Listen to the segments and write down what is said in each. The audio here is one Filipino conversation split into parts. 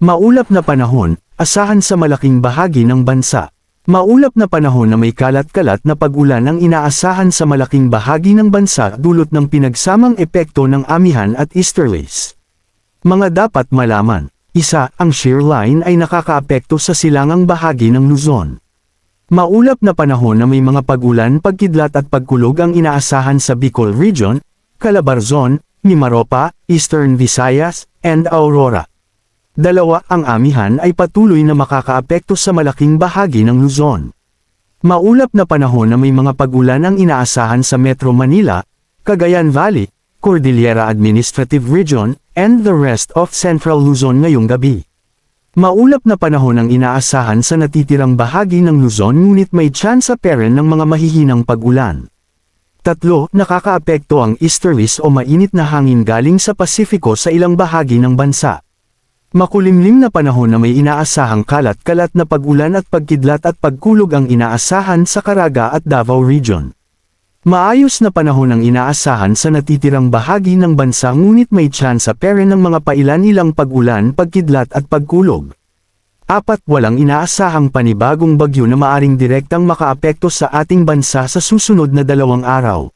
Maulap na panahon, asahan sa malaking bahagi ng bansa. Maulap na panahon na may kalat-kalat na pag-ulan ang inaasahan sa malaking bahagi ng bansa dulot ng pinagsamang epekto ng amihan at easterlies. Mga dapat malaman. Isa, ang shear line ay nakakaapekto sa silangang bahagi ng Luzon. Maulap na panahon na may mga pag-ulan, pagkidlat at pagkulog ang inaasahan sa Bicol Region, Calabarzon, Mimaropa, Eastern Visayas, and Aurora. Dalawa, ang amihan ay patuloy na makakaapekto sa malaking bahagi ng Luzon. Maulap na panahon na may mga pag-ulan ang inaasahan sa Metro Manila, Cagayan Valley, Cordillera Administrative Region, and the rest of Central Luzon ngayong gabi. Maulap na panahon ang inaasahan sa natitirang bahagi ng Luzon ngunit may tsansa pa rin ng mga mahihinang pag-ulan. Tatlo, nakakaapekto ang easterlies o mainit na hangin galing sa Pasifiko sa ilang bahagi ng bansa. Makulimlim na panahon na may inaasahang kalat-kalat na pag-ulan at pagkidlat at pagkulog ang inaasahan sa Caraga at Davao Region. Maayos na panahon ang inaasahan sa natitirang bahagi ng bansa ngunit may tsansa pa rin ng mga pailan-ilang pag-ulan, pagkidlat at pagkulog. Apat, walang inaasahang panibagong bagyo na maaring direktang makaapekto sa ating bansa sa susunod na 2 araw.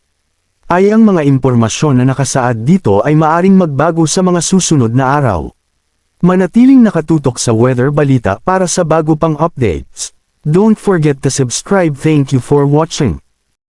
Ay ang mga impormasyon na nakasaad dito ay maaring magbago sa mga susunod na araw. Manatiling nakatutok sa Weather Balita para sa bago pang updates. Don't forget to subscribe. Thank you for watching.